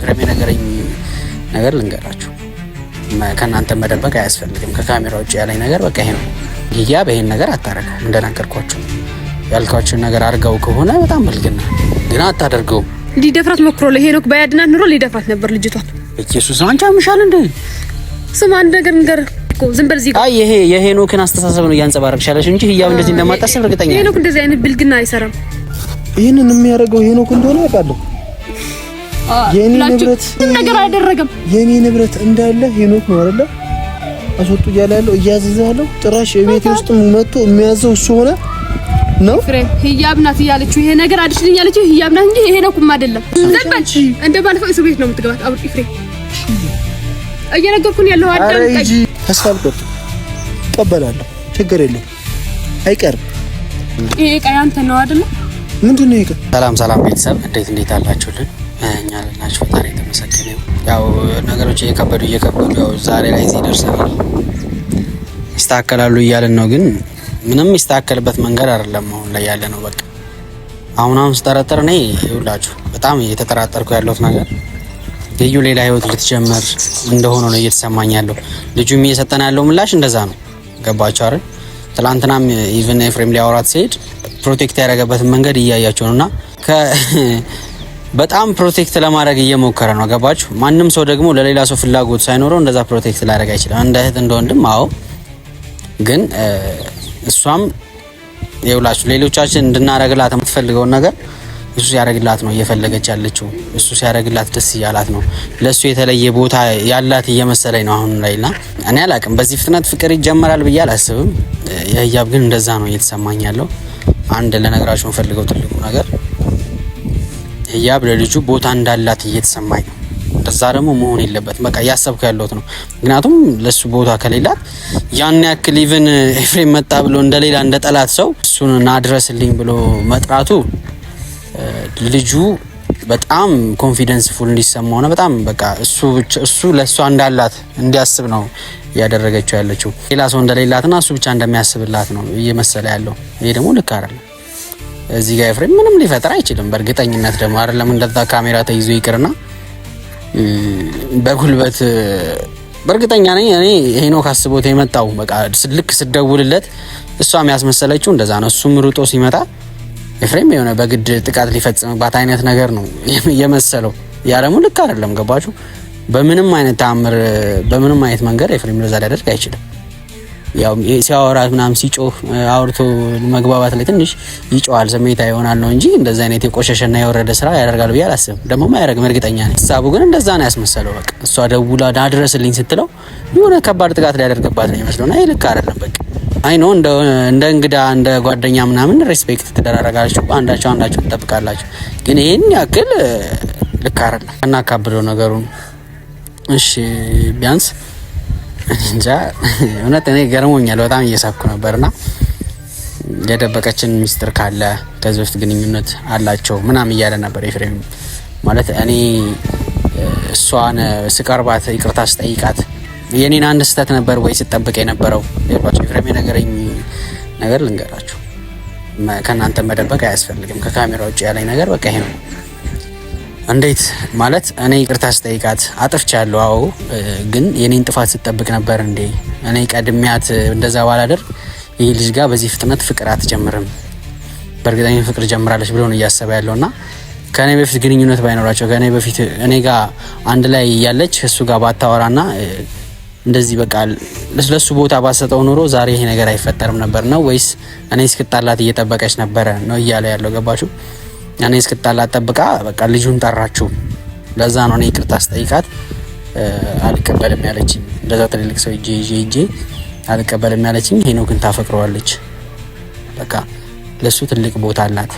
ኤፍሬም የነገረኝ ነገር ልንገራችሁ። ከእናንተ መደበቅ አያስፈልግም። ከካሜራ ውጭ ያለኝ ነገር በቃ ይሄ ነው። ሂጃብ ይሄን ነገር አታረገው። እንደነገርኳችሁ ያልኳችሁን ነገር አድርገው ከሆነ በጣም ብልግና ግን አታደርገውም። ሊደፍራት ሞክሮ ለሄኖክ ባያድናት ኑሮ ሊደፍራት ነበር ልጅቷን። ኢየሱስ አንቺ አምሻል እንዴ? ስማ አንድ ነገር ንገር እኮ ዝም በል እዚህ ጋር። አይ ይሄ የሄኖክን አስተሳሰብ ነው እያንጸባረቅሽ ያለሽ እንጂ ሂጃብ እንደዚህ እንደማታስብ እርግጠኛ ነኝ። ሄኖክ እንደዚህ አይነት ብልግና አይሰራም። ይሄንን የሚያደርገው ሄኖክ እንደሆነ ያውቃለሁ። የኔ ንብረት ነገር አያደረገም። የኔ ንብረት እንዳለ ሄኖክ ነው አይደለ? አስወጡ እያለ ያለው እያዘዘ ያለው ጭራሽ የቤት ውስጥ መጥቶ የሚያዘው እሱ ሆነ ነው። ፍሬም ሂጃብ ናት እያለችው ይሄ ነገር አድርሽልኝ ያለችው ሂጃብ ናት እንጂ ሄኖክም አይደለም። ዘበች እንደ ባለፈው እሱ ቤት ነው የምትገባት። አብሪ ፍሬም እየነገርኩን ያለው አዳም ጠጅ ተስፋ አልቆርጥም። እቀበላለሁ። ችግር የለም አይቀርም። ይሄ ቃይ አንተ ነው አይደለ? ምንድነው ይሄ? ሰላም ቤተሰብ እንዴት አላችሁልን? እኛ ለናችሁ ፈጣሪ የተመሰገነ ይሁን። ያው ነገሮች እየከበዱ ያው ዛሬ ላይ እዚህ ደርሰናል። ይስተካከላሉ እያልን ነው፣ ግን ምንም ይስተካከልበት መንገድ አይደለም አሁን ላይ ያለ ነው። በቃ አሁን ስጠረጥር እኔ ይውላችሁ በጣም እየተጠራጠርኩ ያለሁት ነገር ልዩ ሌላ ህይወት ልትጀምር እንደሆነ ነው እየተሰማኝ ያለው። ልጁም እየሰጠን ያለው ምላሽ እንደዛ ነው። ገባችሁ አይደል? ትላንትናም ኢቭን ኤፍሬም ሊያወራት ሲሄድ ፕሮቴክት ያደረገበትን መንገድ እያያችሁ ነውና በጣም ፕሮቴክት ለማድረግ እየሞከረ ነው። ገባችሁ? ማንም ሰው ደግሞ ለሌላ ሰው ፍላጎት ሳይኖረው እንደዛ ፕሮቴክት ላደርግ አይችልም። እንደ እህት እንደ ወንድም አዎ። ግን እሷም ይውላችሁ ሌሎቻችን እንድናረግላት የምትፈልገውን ነገር እሱ ሲያረግላት ነው እየፈለገች ያለችው። እሱ ሲያረግላት ደስ እያላት ነው። ለሱ የተለየ ቦታ ያላት እየመሰለኝ ነው አሁን ላይና እኔ አላቅም። በዚህ ፍጥነት ፍቅር ይጀምራል ብዬ አላስብም። የህያብ ግን እንደዛ ነው እየተሰማኝ ያለው። አንድ ለነገራችሁ የምፈልገው ትልቁ ነገር ህያብ ለልጁ ቦታ እንዳላት እየተሰማኝ ነው። እንደዛ ደግሞ መሆን የለበትም። በቃ እያሰብኩ ያለሁት ነው። ምክንያቱም ለሱ ቦታ ከሌላት ያን ያክል ኢቭን ኤፍሬም መጣ ብሎ እንደሌላ እንደ ጠላት ሰው እሱን ናድረስልኝ ብሎ መጥራቱ ልጁ በጣም ኮንፊደንስ ፉል እንዲሰማው ነው። በጣም በቃ እሱ ለሷ እንዳላት እንዲያስብ ነው ያደረገችው ያለችው። ሌላ ሰው እንደሌላትና እሱ ብቻ እንደሚያስብላት ነው እየመሰለ ያለው። ይሄ ደግሞ ልክ አይደለም። እዚህ ጋር ኤፍሬም ምንም ሊፈጠር አይችልም። በእርግጠኝነት ደግሞ አይደለም እንደዛ ካሜራ ተይዞ ይቅርና በጉልበት በእርግጠኛ ነኝ እኔ ሄኖክ አስቦት የመጣው በቃ ልክ ስደውልለት እሷም ያስመሰለችው እንደዛ ነው። እሱም ሩጦ ሲመጣ ኤፍሬም የሆነ በግድ ጥቃት ሊፈጽምባት አይነት ነገር ነው የመሰለው። ያ ደግሞ ልክ አይደለም። ገባችሁ? በምንም አይነት ተአምር በምንም አይነት መንገድ ኤፍሬም ለዛ ሊያደርግ አይችልም። ያው ሲያወራት ምናምን ሲጮህ አውርቶ መግባባት ላይ ትንሽ ይጮሃል፣ ስሜታ ይሆናል ነው እንጂ እንደዛ አይነት የቆሸሸና የወረደ ስራ ያደርጋል ብዬ አላስብም። ደግሞ ማያደርግም እርግጠኛ ነኝ። ሀሳቡ ግን እንደዛ ነው ያስመሰለው። በቃ እሷ ደውላ አድረስልኝ ስትለው የሆነ ከባድ ጥቃት ሊያደርግባት ነው ይመስለውና ይሄ ልክ አይደለም። በቃ አይ ነው እንደ እንግዳ እንደ ጓደኛ ምናምን ሬስፔክት ትደራረጋላችሁ፣ አንዳችሁ ትጠብቃላችሁ። ግን ይሄን ያክል ልክ አይደለም እና ካብደው ነገሩን። እሺ ቢያንስ እንጃ እውነት እኔ ገርሞኛል። በጣም እየሳኩ ነበርና የደበቀችን ሚስጥር ካለ ከዚህ በፊት ግንኙነት አላቸው ምናምን እያለ ነበር ኤፍሬም። ማለት እኔ እሷን ስቀርባት ይቅርታ ስጠይቃት የኔን አንድ ስህተት ነበር ወይ ስጠብቅ የነበረው? ኤፍሬም የነገረኝ ነገር ልንገራችሁ። ከእናንተ መደበቅ አያስፈልግም። ከካሜራ ውጭ ያለኝ ነገር በቃ ይሄ ነው። እንዴት ማለት እኔ ይቅርታ ስጠይቃት አጥፍቻለሁ፣ አዎ፣ ግን የኔን ጥፋት ስጠብቅ ነበር እንዴ? እኔ ቀድሚያት እንደዛ ባላደርግ ይህ ልጅ ጋር በዚህ ፍጥነት ፍቅር አትጀምርም፣ በእርግጠኛ ፍቅር ጀምራለች ብሎ ነው እያሰበ ያለውና ከኔ በፊት ግንኙነት ባይኖራቸው ከኔ በፊት እኔ ጋር አንድ ላይ ያለች እሱ ጋር ባታወራና እንደዚህ በቃ ለሱ ቦታ ባሰጠው ኑሮ ዛሬ ይሄ ነገር አይፈጠርም ነበር ነው ወይስ እኔ እስክጣላት እየጠበቀች ነበረ ነው እያለ ያለው? ገባችሁ? እኔ እስክጣላት ጠብቃ በቃ ልጁን ጠራችሁ። ለዛ ነው እኔ ይቅርታ ስጠይቃት አልቀበልም ያለችኝ። እንደዛ ትልልቅ ሰው እጄ አልቀበልም ያለችኝ። ሄኖክን ታፈቅረዋለች፣ በቃ ለሱ ትልቅ ቦታ አላት፣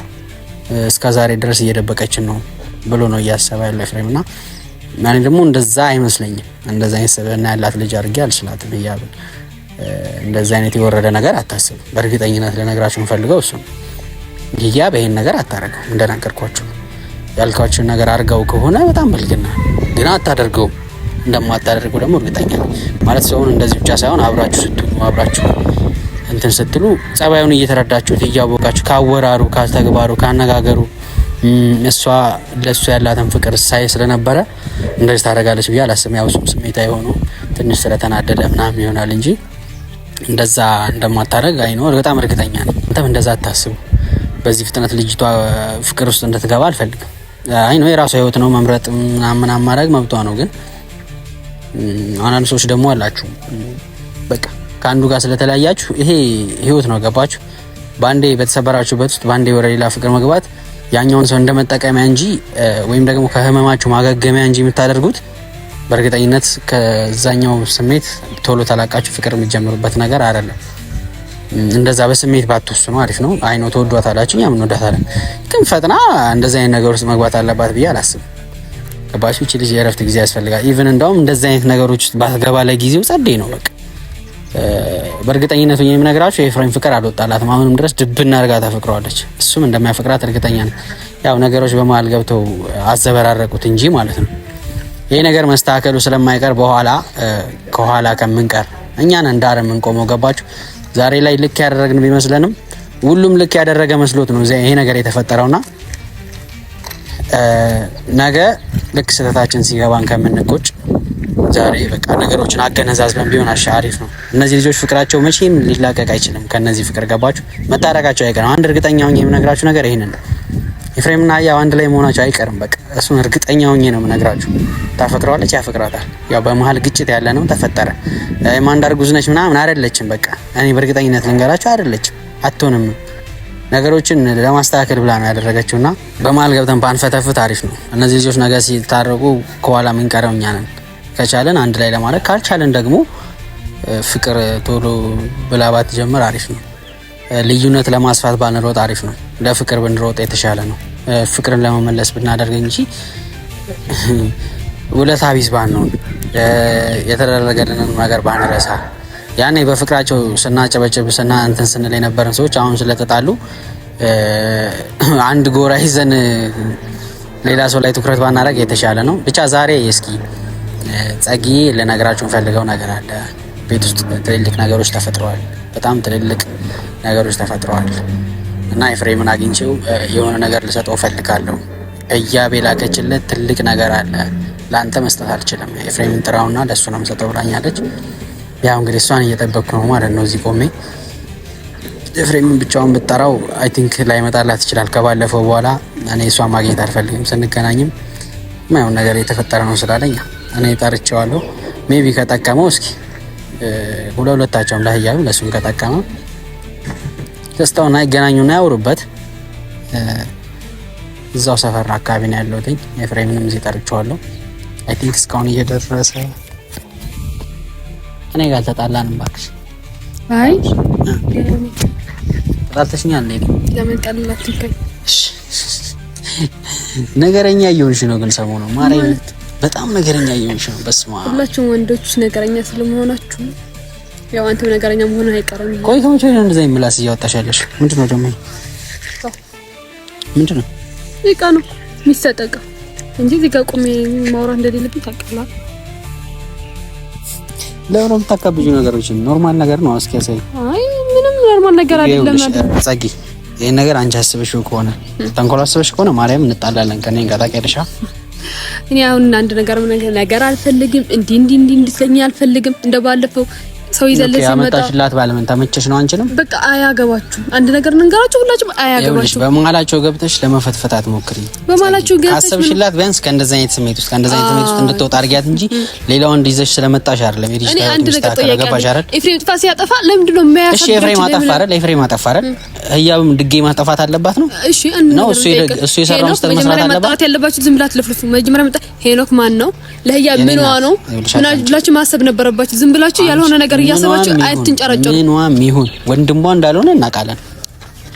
እስከ ዛሬ ድረስ እየደበቀችን ነው ብሎ ነው እያሰበ ያለው ኤፍሬምና ማን ደግሞ እንደዛ አይመስለኝም። እንደዛ አይነት ሰበና ያላት ልጅ አድርጌ አልችላትም እያልን እንደዛ አይነት የወረደ ነገር አታስብ። በእርግጠኝነት ለነገራችሁ እንፈልገው እሱ ነው። ሂጃብ ይሄን ነገር አታረገው። እንደነገርኳችሁ ያልኳችሁን ነገር አድርገው ከሆነ በጣም ብልግና፣ ግን አታደርገው። እንደማታደርገው ደግሞ እርግጠኛ ማለት ሰውን እንደዚህ ብቻ ሳይሆን አብራችሁ ስትሉ አብራችሁ እንትን ስትሉ ጸባዩን እየተረዳችሁት እያወቃችሁ ካወራሩ፣ ካልተግባሩ፣ ካነጋገሩ እሷ ለሱ ያላትን ፍቅር ሳይ ስለነበረ እንደዚህ ታደርጋለች ብዬ አላስብም። ያው ስሜታዊ ሆኖ ትንሽ ስለተናደደ ምናምን ይሆናል እንጂ እንደዛ እንደማታደርግ በጣም እርግጠኛ ነኝ። አንተም እንደዛ አታስቡ። በዚህ ፍጥነት ልጅቷ ፍቅር ውስጥ እንድትገባ አልፈልግም። የራሷ ህይወት ነው፣ መምረጥ ምናምን ማድረግ መብቷ ነው። ግን አንዳንድ ሰዎች ደግሞ አላችሁ በቃ ከአንዱ ጋር ስለተለያያችሁ ይሄ ህይወት ነው፣ ገባችሁ? ባንዴ በተሰበራችሁበት ውስጥ ባንዴ ወደ ሌላ ፍቅር መግባት ያኛውን ሰው እንደመጠቀሚያ እንጂ ወይም ደግሞ ከህመማችሁ ማገገሚያ እንጂ የምታደርጉት በእርግጠኝነት ከዛኛው ስሜት ቶሎ ተላቃችሁ ፍቅር የምትጀምሩበት ነገር አይደለም። እንደዛ በስሜት ባትወስኑ አሪፍ ነው። ነው ተወዷታላችሁ፣ እኛም እንወዳታለን። ግን ፈጥና እንደዛ አይነት ነገር ውስጥ መግባት አለባት ብዬ አላስብም። ገባችሁ? እቺ ልጅ የእረፍት ጊዜ ያስፈልጋል። ኢቭን እንደውም እንደዛ አይነት ነገሮች ውስጥ ባትገባ ለጊዜው ጸዴ ነው በቃ። በእርግጠኝነት የምነግራችሁ የኤፍሬም ፍቅር አልወጣላትም። አሁንም ድረስ ድብና አድርጋ ታፈቅረዋለች። እሱም እንደማያፈቅራት እርግጠኛ ነኝ። ያው ነገሮች በመሀል ገብተው አዘበራረቁት እንጂ ማለት ነው። ይሄ ነገር መስተካከሉ ስለማይቀር በኋላ ከኋላ ከምንቀር እኛን እንዳረ የምንቆመው ገባችሁ? ዛሬ ላይ ልክ ያደረግን ቢመስለንም ሁሉም ልክ ያደረገ መስሎት ነው ይሄ ነገር የተፈጠረውና ነገ ልክ ስህተታችን ሲገባን ከምንቆጭ ዛሬ በቃ ነገሮችን አገነዛዝበን ቢሆን አሪፍ ነው። እነዚህ ልጆች ፍቅራቸው መቼም ሊላቀቅ አይችልም። ከነዚህ ፍቅር ገባችሁ? መታረቃቸው አይቀርም። አንድ እርግጠኛ ሆኜ የምነግራችሁ ነገር ይሄንን ነው። ኤፍሬምና ያው አንድ ላይ መሆናቸው አይቀርም። በቃ እሱን እርግጠኛ ሆኜ ነው የምነግራችሁ። ታፈቅረዋለች፣ ያፈቅራታል። ያው በመሀል ግጭት ያለ ነው፣ ተፈጠረ። ማንዳር ጉዝነች ምናምን አይደለችም። በቃ እኔ በእርግጠኝነት ልንገራችሁ አይደለችም፣ አትሆንም። ነገሮችን ለማስተካከል ብላ ነው ያደረገችውና በመሀል ገብተን ባንፈተፍት አሪፍ ነው። እነዚህ ልጆች ነገ ሲታረቁ ከኋላ የምንቀረው እኛ ነን። ከቻለን አንድ ላይ ለማድረግ ካልቻለን ደግሞ ፍቅር ቶሎ ብላ ባትጀምር አሪፍ ነው። ልዩነት ለማስፋት ባንሮጥ አሪፍ ነው። ለፍቅር ብንሮጥ የተሻለ ነው። ፍቅርን ለመመለስ ብናደርግ እንጂ ውለታ ቢስ ባንሆን የተደረገልንን ነገር ባንረሳ። ያኔ በፍቅራቸው ስናጨበጭብ እንትን ስንል የነበረን ሰዎች አሁን ስለተጣሉ አንድ ጎራ ይዘን ሌላ ሰው ላይ ትኩረት ባናደርግ የተሻለ ነው። ብቻ ዛሬ እስኪ ጸጊ ልነግራችሁ ፈልገው ነገር አለ። ቤት ውስጥ ትልልቅ ነገሮች ተፈጥረዋል። በጣም ትልልቅ ነገሮች ተፈጥረዋል እና ኤፍሬምን አግኝቼው የሆነ ነገር ልሰጠው ፈልጋለሁ። እያቤ ላከችለት ትልቅ ነገር አለ። ለአንተ መስጠት አልችልም። ኤፍሬምን ጥራውና ለሱ ነው የምሰጠው ብላኛለች። ያው እንግዲህ እሷን እየጠበቅኩ ነው ማለት ነው እዚህ ቆሜ። ኤፍሬምን ብቻውን ብጠራው አይ ቲንክ ላይመጣላት ይችላል። ከባለፈው በኋላ እኔ እሷን ማግኘት አልፈልግም። ስንገናኝም ማየው ነገር የተፈጠረ ነው ስላለኝ እኔ ጠርቼዋለሁ። ሜቢ ከጠቀመው እስኪ ሁለታቸውም ለህያብ ለሱም ከጠቀመው ደስታውና ይገናኙና ያወሩበት። እዛው ሰፈር አካባቢ ነው ያለሁት። ኤፍሬምንም እዚህ ጠርቼዋለሁ። አይ ቲንክ እስካሁን እየደረሰ እኔ ጋር ተጣላንም እባክሽ። አይ ተጣልተሽኛል እንዴ? ለምን ቀልላችሁ? ነገረኛ እየሆንሽ ነው ግን ሰሞኑን ማርያም በጣም ነገረኛ እየሆንሽ ነው። በስማ ሁላችሁም ወንዶች ነገረኛ ስለመሆናችሁ ያው አንተም ነገረኛ መሆን አይቀርም። ቆይ ከመቼ ነው እንደዛ ይምላስ እያወጣሽ ያለሽ? ምንድነው ደግሞ? ምንድነው? ይቃ ነው የሚሰጠቀ እንጂ እዚህ ጋር ቆሜ ማውራት እንደሌለብኝ ታውቃለህ። ለምን ነው የምታካብጂው ነገሮችን? ኖርማል ነገር ነው። እስኪ ያሳይ። አይ ምንም ኖርማል ነገር አይደለም ማለት ጸጊ፣ ይሄን ነገር አንቺ አስበሽው ከሆነ ተንኮል አስበሽ ከሆነ ማርያም እንጣላለን ከኔ ጋር ታውቂያለሽ። እኔ አሁን አንድ ነገር አልፈልግም። እንዲህ እንድትለኝ አልፈልግም። እንደባለፈው ሰው ይዘልሽ ይመጣ ያመጣሽላት ባለምን ተመቸሽ ነው አንቺንም በቃ አያገባችሁ። አንድ ነገር እንንገራችሁ፣ ሁላችሁም አያገባችሁ። በመሀላቸው ገብተሽ ለመፈትፈታት ሞክሪ። በመሀላቸው ገብተሽ አሰብሽላት ቢያንስ ከእንደዛ አይነት ስሜት ውስጥ እንድትወጣ አድርጊያት እንጂ ሌላው እንዲዘሽ ስለመጣሽ አይደለም። ይዲሽ እኔ አንድ ነገር ጠይቄ ኤፍሬም ጥፋት ሲያጠፋ ለምንድን ነው የማያሳድግ? እሺ ኤፍሬም አጠፋ አይደል? ኤፍሬም አጠፋ አይደል? ህያብም ድጌ ማጠፋት አለባት ነው። እሺ ነው እሱ የሰራውን ስህተት መስራት አለባት። ያለባችሁ ዝም ብላችሁ ለፍልፉ። መጀመሪያ መጣ ሄኖክ ማን ነው? ለህያብ ምንዋ ነው? ምን ብላችሁ ማሰብ ነበረባችሁ። ዝም ብላችሁ ያልሆነ ነገር እያሰባችሁ አትንጨረጨሩ። ምንዋ ይሁን ወንድሟ እንዳልሆነ እናውቃለን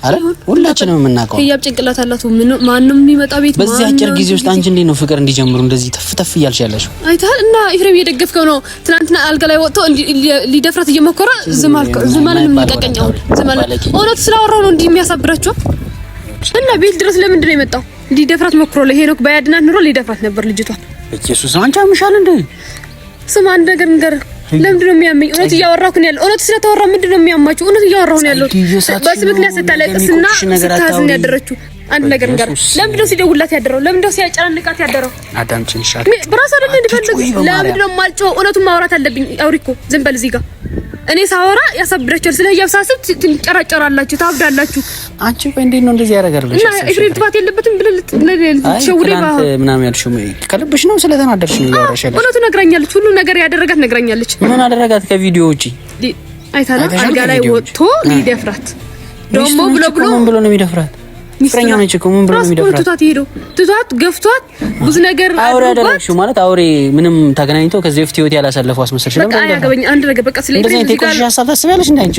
አይደል? ሁላችንም የምናውቀው ህያብ ጭንቅላት አላት። ማንም የሚመጣ ቤት በዚህ አጭር ጊዜ ውስጥ አንቺ እንዴት ነው ፍቅር እንዲጀምሩ እንደዚህ ተፍተፍ እያልሽ ያለሽው? አይታል እና ኤፍሬም እየደገፍከው ነው። ትናንትና አልጋ ላይ ወጥቶ ሊደፍራት እየሞከረ ዝም ማለት ነው የሚቀቀኛው። ዝም ማለት እውነት ስላወራው ነው እንዲህ የሚያሳብራቸው። እና ቤት ድረስ ለምንድን ነው የመጣው? ሊደፍራት ሞክሮ ለሄኖክ ባያድናት ኑሮ ሊደፍራት ነበር ልጅቷን። ኢየሱስ አንቺ አምሻል እንዴ? ስማ አንድ ነገር ለምንድን ነው የሚያመኝ? እውነት እያወራሁ ነው ያለው። እውነት ስለተወራ ምንድን ነው የሚያማችሁ? እውነት እያወራሁ ነው ያለው። በስ ምክንያት ስታለቅስና ስታዝን ያደረችው አንድ ነገር እንገር ለምንድነው ሲደውላት ያደረው? ለምንድነው ሲያጨናንቃት ያደረው? አዳምጪኝ ሻት ብራስ አይደል እንድፈልግ ለምንድነው ማልጨው? እውነቱን ማውራት አለብኝ። አውሪኮ ዝም በል እዚህ ጋር እኔ ሳወራ ያሳብዳችኋል። ስለ ህያብ ሳስብ ትንጨራጨራላችሁ፣ ታብዳላችሁ። አንቺ ቆይ እንዴት ነው እንደዚህ ያደርጋል ብለሽ እና ኤፍሬም ጥፋት የለበትም ብለህ ልትሸውደኝ ምናምን ያልሽው ከልብሽ ነው? ስለተናደርሽ ነው ያወራሽ ያለሽ? እውነቱን ነግራኛለች። ሁሉ ነገር ያደረጋት ነግራኛለች። ምን አደረጋት? ከቪዲዮ ውጪ አይታላ አልጋ ላይ ወጥቶ ሊደፍራት ደግሞ ብሎ ነው የሚደፍራት? ፍቅረኛ ነች እኮ ምን ብሎ ነው የሚደፍራት? ትቷት ገፍቷት ብዙ ነገር አውራደረሽ ማለት አውሬ ምንም ተገናኝተው ከዚህ በፊት ህይወት ያላሳለፈው አስመሰልሽ። በቃ ያገበኝ አንድ ነገር በቃ ስለ እንደዚህ አይነት ኮሽ ሀሳብ ታስቢያለሽ እንዴ አንቺ?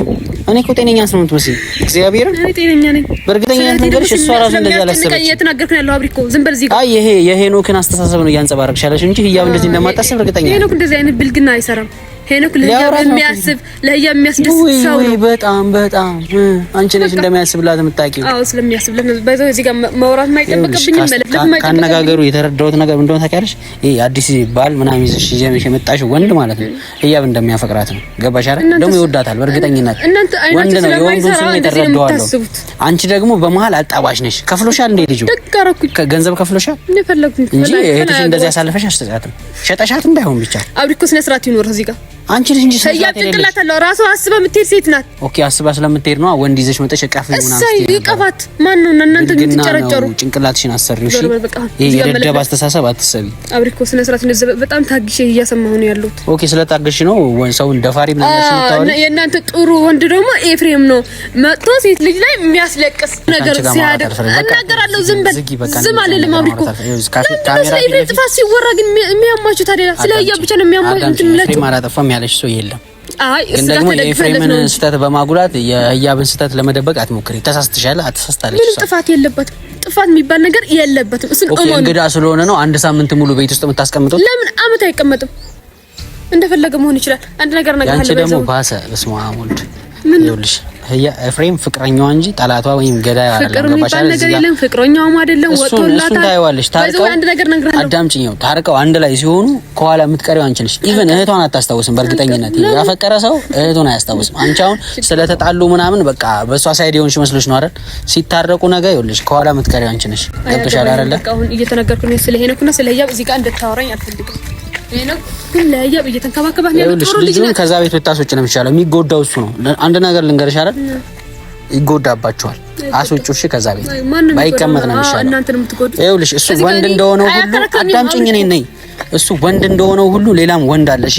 እኔ እኮ ጤነኛ ሰው ነው የምትመስይ። እግዚአብሔርን እኔ ጤነኛ ነኝ በእርግጠኝነት ነገርሽ። እሷ ራሱ እንደዚህ አላሰበች። እየተናገርኩ ያለው አብሪኮ ዝም በል እዚህ ጋር። አይ ይሄ የሄኖክን አስተሳሰብ ነው እያንጸባረቅሽ ያለሽ እንጂ ህያብ እንደዚህ እንደማታስብ እርግጠኛ ነኝ። ሄኖክ እንደዚህ አይነት ብልግና አይሰራም። ሄኖክ ለህያብ የሚያስብ የሚያስደስት ሰው ነው። በጣም አንቺ ነሽ እንደሚያስብላት የምታውቂው። አዎ ስለሚያስብላት ነው። በዛው እዚህ ጋር ማውራት የማይጠበቅብኝም መለፍለፍ የማይጠበቅብኝም ካነጋገሩ የተረዳሁት ነገር እንደሆነ ታውቂያለሽ። ይሄ አዲስ ባል ምናምን ይዘሽ የመጣሽው ወንድ ማለት ነው ህያብ እንደሚያፈቅራት ነው። ገባሽ አይደል? ደግሞ ይወዳታል በእርግጠኝነት ወንድ ነው። የወንዱን ስሜት ተረዳዋለሁ። አንቺ ደግሞ በመሀል አጣባሽ ነሽ። ከፍሎሻል እንደ ልጁ ገንዘብ ከፍሎሻል እንጂ እህትሽ እንደዚህ ያሳልፈሽ አስተዛተም ሸጠሻት እንዳይሆን ብቻ አብሪኮ ስነ ስርዓት ይኖር እዚህ ጋር አንቺ ልጅ እንጂ ህያብ ጭንቅላት አለው። ራሷ አስባ የምትሄድ ሴት ናት። ኦኬ አስባ ስለምትሄድ ነው ወንድ ይዘሽ መጠሽ ቀፍ ምናምን እሰይ ይቀፋት። ማን ነው እናንተ የምትጨረጨሩ? ጭንቅላትሽን አሰሪው። እሺ ይሄ የደደብ አስተሳሰብ አትሰቢ። አብሪኮ ስነ ስርዓት ነው። በጣም ታግሼ እያሰማሁ ነው ያለሁት። ኦኬ ስለታገሽ ነው ሰውን ደፋሪ ምናምን ስለታወሪ። የእናንተ ጥሩ ወንድ ደግሞ ኤፍሬም ነው መጥቶ ሴት ልጅ ላይ የሚያስለቅስ ነገር ሲያደርግ እናገራለሁ። ዝም በል ዝም አልልም። አብሪኮ ስለ ኤፍሬም ጥፋት ሲወራ ግን የሚያማችሁ ታዲያ ስለ ህያብ ብቻ ነው የሚያማችሁ። ኤፍሬም አላጠፋም ያለሽ ሰው የለም። ግን ደግሞ የኤፍሬምን ስህተት በማጉላት የህያብን ስህተት ለመደበቅ አትሞክሪ። ተሳስተሻል፣ አትሳስታለሽ። ምንም ጥፋት የለበትም። ጥፋት የሚባል ነገር የለበትም። እሱን እሞን እንግዳ ስለሆነ ነው አንድ ሳምንት ሙሉ ቤት ውስጥ የምታስቀምጠው። ለምን አመት አይቀመጥም? እንደፈለገ መሆን ይችላል። አንድ ነገር አለ። ያንቺ ደግሞ ባሰ። በስመ አብ ወልድ ይኸውልሽ ኤፍሬም ፍቅረኛዋ እንጂ ጠላቷ ወይም ገዳይ አይደለም። ገባሽ አይደል? ነገር የለም ፍቅረኛዋም አይደለም ወጥቶላታ። ታይዋለሽ። ታርቀው አንድ ነገር ነግራለሁ። አዳምጪኝ። ታርቀው አንድ ላይ ሲሆኑ ከኋላ የምትቀሪው አንቺ ነሽ። ኢቭን እህቷን አታስታውስም። በእርግጠኝነት ያፈቀረ ሰው እህቷን አያስታውስም። አንቺ አሁን ስለተጣሉ ምናምን በቃ በሷ ሳይድ የሆንሽ መስሎሽ ነው አይደል? ሲታረቁ ነገ ይኸውልሽ ከኋላ የምትቀሪው አንቺ ነሽ። ገብቶሻል አይደል? በቃ አሁን እየተነገርኩ ነው ስለ ሄኖክና ስለ ህያብ እዚህ ጋር እንድታወራኝ አልፈልግም። ሄኖክ ግን ለህያብ እየተንከባከባት ነው ያለው። ልጁን ከዛ ቤት ብታስወጪ ነው የሚሻለው። የሚጎዳው እሱ ነው። አንድ ነገር ልንገርሽ አይደል? ይጎዳባቸዋል። አስወጪው። እሺ ከዛ ቤት ባይቀመጥ ነው የሚሻለው። እናንተ ነው የምትጎዱት። ይኸውልሽ እሱ ወንድ እንደሆነው ሁሉ አዳምጪኝ ነኝ። እሱ ወንድ እንደሆነው ሁሉ ሌላም ወንድ አለ። እሺ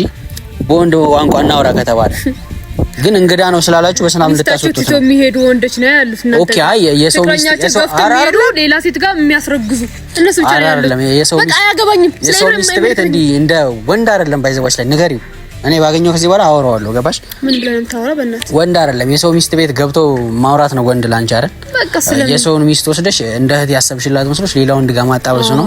በወንድ ቋንቋ እናውራ ከተባለ ግን እንግዳ ነው ስላላችሁ በሰላም እንድታስወጡት ነው የሚሄዱ ወንዶች ነው ያሉት። ኦኬ አይ የሰው ሚስት አራሩ ሌላ ሴት ጋር የሚያስረግዙ እነሱ ብቻ ነው ያሉት። በቃ አያገባኝም። የሰው ሚስት ቤት እንዲህ እንደ ወንድ አይደለም። ባይዘዋች ላይ ንገሪው። እኔ ባገኘው ከዚህ በኋላ አወራዋለሁ። ገባሽ? ምን ብለህ ነው ታወራ? በእናትህ ወንድ አይደለም። የሰው ሚስት ቤት ገብቶ ማውራት ነው ወንድ ላንቺ አይደል? በቃ የሰውን ሚስት ወስደሽ እንደ እህት ያሰብሽላት መስሎሽ ሌላ ወንድ ጋር ማጣበሱ ነው።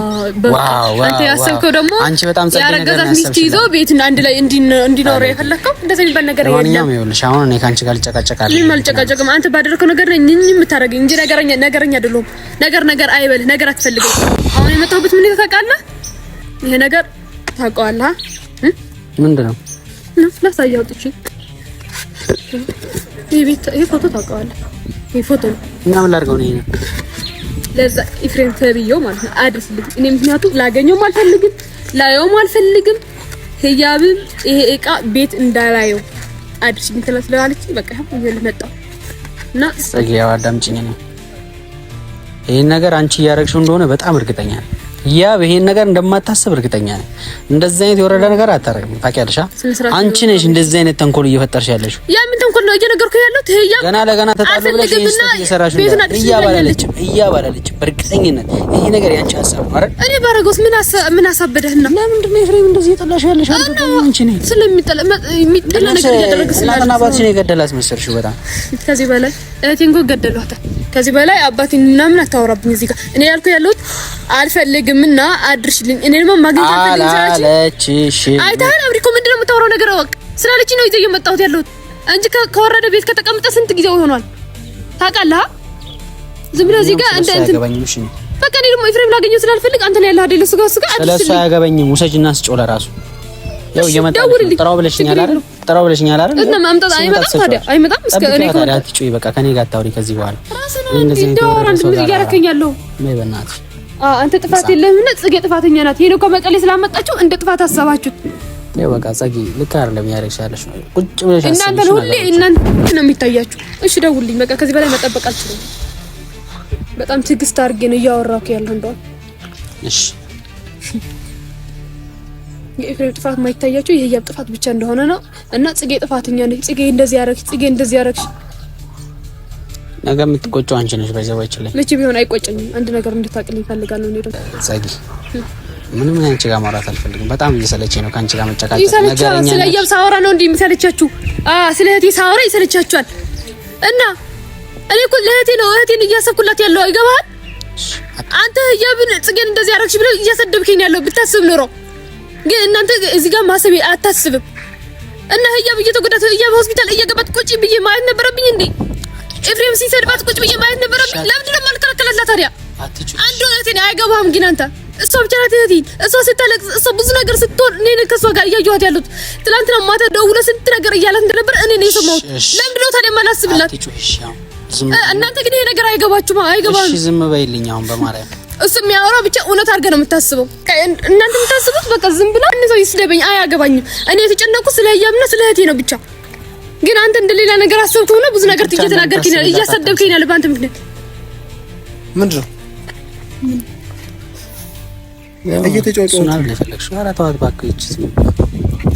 ዋው አንተ ያሰብከው ደግሞ አንቺ በጣም ጸጥ ነገር ነው። ሚስት ይዞ ቤት አንድ ላይ እንዲኖር የፈለከው እንደዚህ የሚባል ነገር የለም። ማንኛውም ይኸውልሽ አሁን እኔ ካንቺ ጋር ልጨቃጨቃለሁ። ምን አልጨቃጨቅም። አንተ ባደረከው ነገር ነኝ የምታረገኝ እንጂ ነገረኛ አይደለም። ነገር አይበልህ። ነገር አትፈልግም። አሁን የመጣሁበት ምን ታውቃለህ? ይሄ ነገር ታውቀዋለህ? ምንድነው? ላሳየው ጥጪ ይሄ ፎቶ ታውቀዋለህ? ይሄ ፎቶ እና ምን ላድርገው ነው? ለዛ ኤፍሬም ተብዬው ማለት ነው አድርስልኝ። እኔ ምክንያቱም ላገኘውም አልፈልግም ላየውም አልፈልግም። ህያብም ይሄ እቃ ቤት እንዳላየው አድርስልኝ ትላለች። በቃ ይሄን መጣው እና ሰጊያው አዳምጪኝ ነው። ይሄን ነገር አንቺ እያረግሽው እንደሆነ በጣም እርግጠኛ ነኝ። ህያብ ይሄን ነገር እንደማታስብ እርግጠኛ ነኝ። እንደዚህ አይነት የወረደ ነገር አታረግም። ታውቂያለሽ? አንቺ ነሽ እንደዚህ አይነት ተንኮል እየፈጠርሽ ያለሽው። ያ ምን ተንኮል ነው እየነገርኩህ ያለሁት? ህያብ ገና ለገና ተጣሉ ብለሽ እየሰራሽ ነው። ህያብ አላለችም በእርግጠኝነት ይሄ ነገር ያንቺ ሀሳብ ነው አይደል? እኔ ባረገውስ ምን አሳበደህና? ለምንድን ነው ኤፍሬም እንደዚህ እየጠላሽ ያለሽ? አንቺ ነኝ ስለሚጠላ ነገር እያደረግሽ ስለሆነ አባትሽ ነው የገደላት መሰልሽው። በጣም ከዚህ በላይ እህቴን እኮ ገደሏታል። ከዚህ በላይ አባቴን ምናምን አታወራብኝ እዚህ ጋር። እኔ ያልኩህ ያለሁት አልፈልግምና አድርሽልኝ። እኔ ደግሞ ማግኘት አለችሽ። አይተሃል? አብሪኮ ምንድን ነው የምታወራው ነገር? ወቅ ስላለች ነው ይዘው የመጣሁት ያለሁት እንጂ ከወረደ ቤት ከተቀመጠ ስንት ጊዜው ሆኗል ታውቃለህ? ዝም ብለህ እዚህ ጋር እንደ እንትን በቃ እኔ ደግሞ ኤፍሬም ላገኘው ስላልፈልግ አንተ ነው ያለው አይደል? እሱ ጋር አድርሽልኝ። ስለሱ አያገባኝም። ውሰጅና ስጮህ ለራሱ ያው እየመጣ ነው ጥራው ብለሽኛል አይደል? ጥራው ብለሽኛል አይደል? እና ማምጣት አይመጣም ታዲያ አይመጣም። እስከ እኔ ታዲያ አትጩይ፣ በቃ ከኔ ጋር አታውሪ ከዚህ በኋላ እንደዚህ እንደወራ እንደዚህ ያረከኛለሁ። ነይ በእናትሽ። አንተ ጥፋት የለህም። ጽጌ ጥፋተኛ ናት። ሄኖክ ከመቀሌ ስላመጣችሁ እንደ ጥፋት አሰባችሁ። ያው በቃ ጽጌ ልክ አይደለም ያረክሻለሽ ነው። ቁጭ ብለሽ እናንተ ሁሌ እናንተ ነው የሚታያችሁ። እሺ ደውልልኝ በቃ ከዚህ በላይ መጠበቅ አልችልም። በጣም ትዕግስት አድርጌ ነው እያወራሁ ያለው እንደው። እሺ የኤፍሬም ጥፋት ማይታያችሁ የህያብ ጥፋት ብቻ እንደሆነ ነው። እና ጽጌ ጥፋተኛ ነች። ጽጌ እንደዚህ ያረክሽ፣ ጽጌ እንደዚህ ያረክሽ። ነገ የምትቆጨው አንቺ ነሽ። በዛው ላይ መቼ ቢሆን አይቆጨኝም። አንድ ነገር እንድታቅልኝ ፈልጋለሁ ነው ደግሞ ጽጌ ምንም አንቺ ጋር ማውራት አልፈልግም። በጣም እየሰለቸኝ ነው ካንቺ ጋር መጨቃጨቅ። ነገርኛ ስለ ህያብ ሳወራ ነው እንዴ የሚሰለቻችሁ? ስለ እህቴ ሳወራ ይሰለቻችኋል። እና እኔ እኮ ለእህቴ ነው እህቴን እያሰብኩላት ያለው አይገባህ? አንተ ህያብን ጽጌን እንደዚህ ያረክሽ ብለው እያሰደብከኝ ያለው ብታስብ ኖሮ ግን እናንተ እዚህ ጋር ማሰብ አታስብም። እና ህያብ እየተጎዳት ህያብ ሆስፒታል እየገባት ቁጭ ብዬ ማየት ነበረብኝ እንዴ? ኤፍሬም ሲሰድባት ቁጭ ብዬ ማየት ነበረብኝ። ለምንድን ነው የማልከለከላት ታዲያ? አንዱ እህቴን አይገባህም ግን አንተ እሷ ብቻ ናት እህቴ። እሷ ስታለቅስ እሷ ብዙ ነገር ስትሆን እኔ ነኝ ከሷ ጋር እያየኋት ያሉት። ትናንትና ማታ ደውሎ ስንት ነገር እያላት እንደነበር እኔ ነኝ የሰማሁት። ለምንድን ነው ታዲያ የማላስብላት? እናንተ ግን ይሄ ነገር አይገባችሁም። አይገባም። እሺ ዝም በይልኝ አሁን በማርያም። እሱ የሚያወራው ብቻ እውነት አድርገህ ነው የምታስበው። እናንተ የምታስቡት በቃ ዝም ብላ እነ ሰው ይስደበኝ አያገባኝም። እኔ የተጨነቁት ስለ ህያብና ስለ እህቴ ነው ብቻ። ግን አንተ እንደሌላ ነገር አሰብከው ነው ብዙ ነገር እየተናገርከኝ ነው እያሰደብከኝ ነው በአንተ ምክንያት። ምንድን ነው እየተጫወተው ነው ለፈለግሽ? ኧረ ተዋት እባክህ።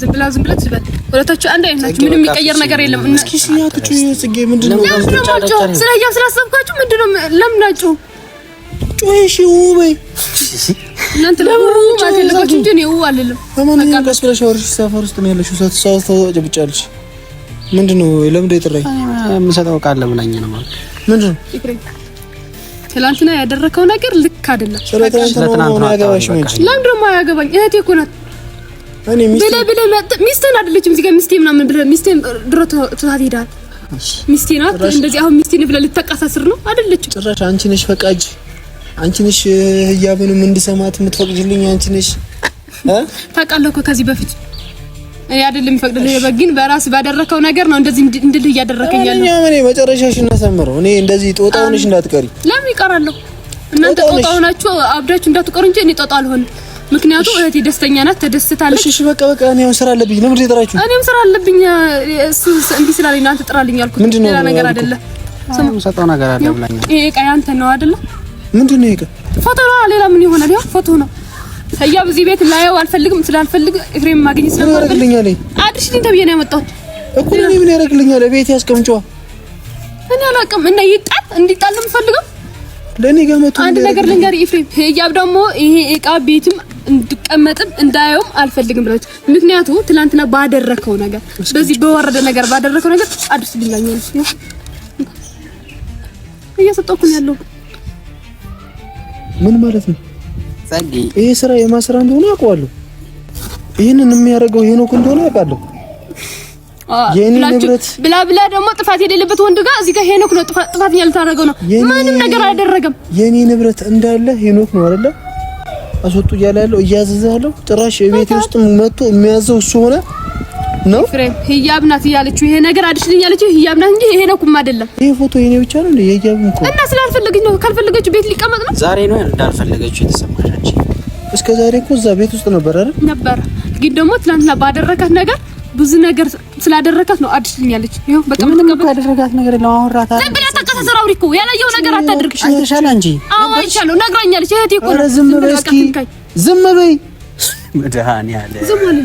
ዝም ብላ ትበል። ሁለታችሁ አንድ አይነት ናችሁ። ምንም የሚቀየር ነገር የለም። እስኪ ሲያትጩ ጽጌ ምንድነው ስለ ህያብ ስላሰብካችሁ ምንድነው ለምናችሁ ጮይሽ ውበይ እናንተ ለምን ማተለቃችሁ እንጂ ነው አይደለም። ለማንኛውም ቀስ ብለሽ አውርሽ። ሰፈር ውስጥ ነው ያለሽው። ሳትሳው ጨብጫለሽ። ምንድነው ለምን ይጥራይ የምሰጠው ቃል ብላኝ ነው ማለት ምንድነው? ትላንትና ያደረከው ነገር ልክ አይደለም። ስለትናንትና ያገባሽ ማለት ለምን ደግሞ ያገባኝ? እህቴ እኮ ናት። እኔ ሚስቴን አይደለችም እዚህ ጋር ሚስቴ ምናምን ብለህ ሚስቴን ድሮ ትታት ሄዳል። ሚስቴ ናት እንደዚህ አሁን ሚስቴን ብለህ ልትቀሳስር ነው አይደለችም? ጭራሽ አንቺ ነሽ ፈቃጅ። አንቺ ነሽ ህያብንም እንድሰማት የምትፈቅጂልኝ አንቺ ነሽ። ታውቃለህ እኮ ከዚህ በፊት እኔ አይደለም የሚፈቅድልህ በግን በራስ ባደረከው ነገር ነው እንደዚህ እንድልህ እያደረከኝ ያለው። እኔ መጨረሻሽን እናሰምረው። እኔ እንደዚህ ጦጣ ሆነሽ እንዳትቀሪ። ለምን ይቀራለሁ? እናንተ ጦጣ ሆናችሁ አብዳችሁ እንዳትቀሩ እንጂ እኔ ጦጣ አልሆንም። ምክንያቱም እህቴ ደስተኛ ናት፣ ተደስታለች። እሺ በቃ እኔ ያው ስራ አለብኝ። ለምን ትጠራችሁ? እኔም ስራ አለብኝ። እሱ እንዲህ ስላለኝ አንተ ጥራልኝ አልኩት። ሌላ ነገር አይደለም። ሰጣው ነገር አለ ብላኝ። ይሄ ዕቃ ያንተ ነው አይደለ? ምንድነው ይሄ? ፎቶ ነው። ሌላ ምን ይሆናል? ያው ፎቶ ነው። ህያብ እዚህ ቤት ላየው አልፈልግም። ስላልፈልግ ኤፍሬም ማግኘት ስለማልፈልግ አድርሽልኝ ተብዬ ነው ያመጣሁት እኮ። እኔ ምን ያደርግልኛል? ቤት ያስቀምጪዋ። እኔ አላውቅም። እና ይጣል እንዲጣል ነው የምፈልገው። ለኔ ጋር መጥቶ አንድ ነገር ልንገር ኤፍሬም፣ ህያብ ደግሞ ይሄ ዕቃ ቤትም እንድቀመጥም እንዳየውም አልፈልግም ብለውት። ምክንያቱም ትላንትና ባደረከው ነገር በዚህ በወረደ ነገር ባደረከው ነገር አድርሽልኝ ነው እየሰጠኩ ያለው። ምን ማለት ነው? ጸጊ ይሄ ስራ የማስራ እንደሆነ አውቀዋለሁ። ይሄንን የሚያደርገው ሄኖክ እንደሆነ አውቃለሁ። የኔ ንብረት ብላ ደግሞ ጥፋት የሌለበት ወንድ ጋር እዚህ ጋር ሄኖክ ነው ጥፋተኛ ልታደርገው ነው። ምንም ነገር አላደረገም። የኔ ንብረት እንዳለ ሄኖክ ነው አይደለ? አስወጡ እያለ ያለው እያዘዘ ያለው ጭራሽ ቤቴ ውስጥ መጥቶ የሚያዘው እሱ ሆነ ነው። ፍሬም ህያብ ናት ያለችው ይሄ ነገር አድርሽልኝ ያለችው ህያብ ናት እንጂ ሄኖክም አይደለም። ይሄ ፎቶ የኔ ብቻ ነው እንዴ? የህያብም እኮ እና ስላልፈለገች ነው። ካልፈለገችው ቤት ሊቀመጥ ነው። ዛሬ ነው እንዳልፈለገችው የተሰማሽ አንቺ? እስከ ዛሬ እኮ እዛ ቤት ውስጥ ነበር አይደል? ነበር። ግን ደግሞ ትናንትና ባደረካት ነገር ብዙ ነገር ስላደረካት ነው አድርሽልኝ ያለች። ይሄው በቃ ምንም ያደረጋት ነገር ነው። አወራታ ለምን ያተቀሰሰ አውሪኮ ያላየው ነገር አታድርግሽ። አይተሻል እንጂ? አዎ አይቻለሁ። ነግራኛለች እህቴ እኮ ነው። ዝም በይ እስኪ ዝም በይ። መድኃኒዓለም ዝም በይ።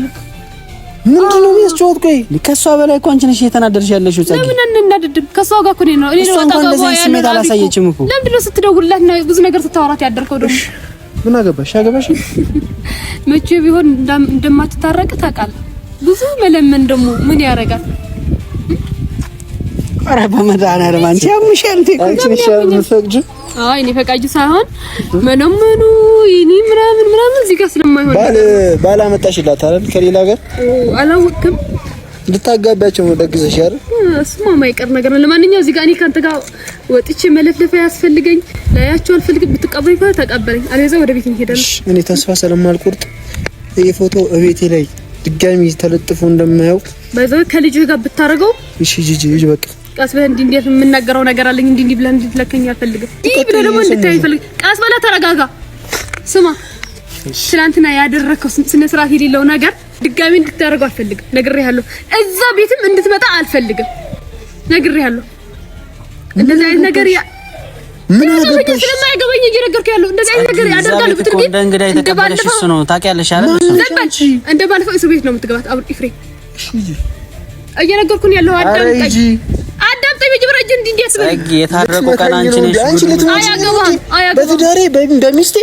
ምንድነው የሚያስጨውት? ቆይ ከሷ በላይ እኮ አንቺ ነሽ እየተናደድሽ ያለሽው። ጸጊ ለምን እናደድም? ከሷ ጋር እኮ ነው። እኔ ነው ታጋባው ያለው ስሜት አላሳየችም እኮ። ለምንድነው ስትደውልላት ነው ብዙ ነገር ስታወራት ያደርከው? ደግሞ ምን አገባሽ? አገባሽ መቼ ቢሆን እንደማትታረቅ ታውቃለህ። ብዙ መለመን ደግሞ ምን ያረጋል? ኧረ በመድኃኒዓለም አንቺ ያምሻል። አንቺ ነሽ የምትፈቅጂው? አይ እኔ ፈቃጅ ሳይሆን መነመኑ ይኒ ምናምን እዚህ ጋር ስለማይሆን ባል አመጣሽላት አይደል? ከሌላ ሀገር አላወቅም። ልታጋባቸው ነው ደግሰሽ አይደል? እሱማ ማይቀር ነገር ነው። ለማንኛውም እዚህ ጋር እኔ ካንተ ጋር ወጥቼ መለፍለፍ ያስፈልገኝ ላያቸው አልፈልግም። ብትቀበለኝ ካለ ተቀበለኝ፣ አለዛ ወደ ቤት እንሄዳለን። እኔ ተስፋ ስለማልቆርጥ ይሄ ፎቶ እቤቴ ላይ ድጋሚ ተለጥፎ እንደማየው ባይዘው ከልጅህ ጋር ብታረገው እሺ ጂጂ እጅ በቃ ቀስ በል እንዴ የምናገረው ነገር አለኝ እንዴ ብለህ እንድትለከኝ አልፈልግም። ይሄ ብለህ ደግሞ እንድታይ ፈልግ። ቀስ በላ ተረጋጋ። ስማ ትናንትና ያደረከው ስነ ስርዓት የሌለው ነገር ድጋሚ እንድታረጋው አልፈልግም። ነግሬሃለሁ። እዛ ቤትም እንድትመጣ አልፈልግም። ነግሬሃለሁ። እንደዛ አይነት ነገር ምን አገባሽ? ስለማይገባኝ እየነገርኩህ ያለው እንደዛ አይነት ነገር ያደርጋል ብትል ግን እንደ እንግዳ የተቀበለሽ እሱ ነው። ታውቂያለሽ አይደል? እሱ እንደ ባለፈው እስር ቤት ነው የምትገባት። አብር ኢፍሬም እየነገርኩኝ ያለው አዳምጠኝ መጀመሪያ እንጂ እንዲያስበል የታረቁ ቀን አንቺ ነሽ። በትዳሬ በሚስቴ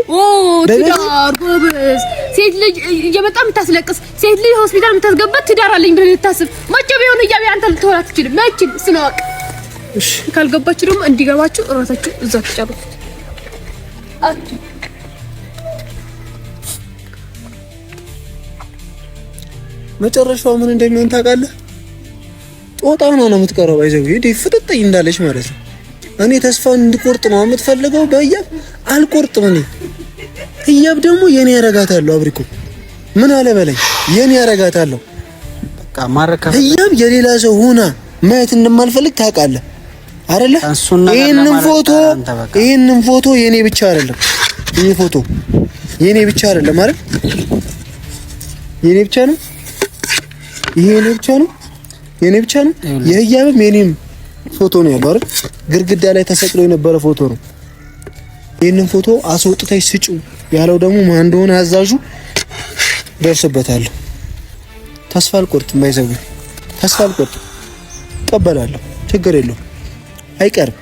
ትዳር ጎበዝ ሴት ልጅ እየመጣ የምታስለቅስ ሴት ልጅ ሆስፒታል የምታስገባት ትዳር አለኝ ብለህ ልታስብ መቼ ቢሆን እያቢ አንተ ልትሆን አትችልም። መቼም ስነዋቅ እሺ ካልገባችሁ ደግሞ እንዲገባችሁ እራሳችሁ እዛው ተጫወቱ። መጨረሻው ምን እንደሚሆን ታውቃለህ? ጦጣ ነው የምትቀረው። ባይዘው ይሄ ፍጥጥይ እንዳለች ማለት ነው። እኔ ተስፋ እንድቆርጥ ነው የምትፈልገው። በህያብ አልቆርጥም። እኔ ህያብ ደግሞ የኔ ያረጋታለሁ። አብሪኮ ምን አለ በለኝ የኔ ያረጋታለሁ። በቃ ማረካ ህያብ የሌላ ሰው ሆና ማየት እንደማልፈልግ ታውቃለህ አይደለ? ይሄንን ፎቶ የኔ ብቻ አይደለም። ይሄ ፎቶ የኔ ብቻ አይደለም አይደል? የኔ ብቻ ነው። ይሄ የኔ ብቻ ነው። የኔ ብቻ ነው። የህያብም የኔም ፎቶ ነው ያለው አይደል? ግድግዳ ላይ ተሰቅሎ የነበረ ፎቶ ነው። ይሄንን ፎቶ አስወጥተሽ ስጩ ያለው ደግሞ ማን እንደሆነ አዛዡ ደርሰበታለሁ። ተስፋ አልቆርጥም። ባይዘው ተስፋ አልቆርጥም። እቀበላለሁ። ችግር የለውም። አይቀርም።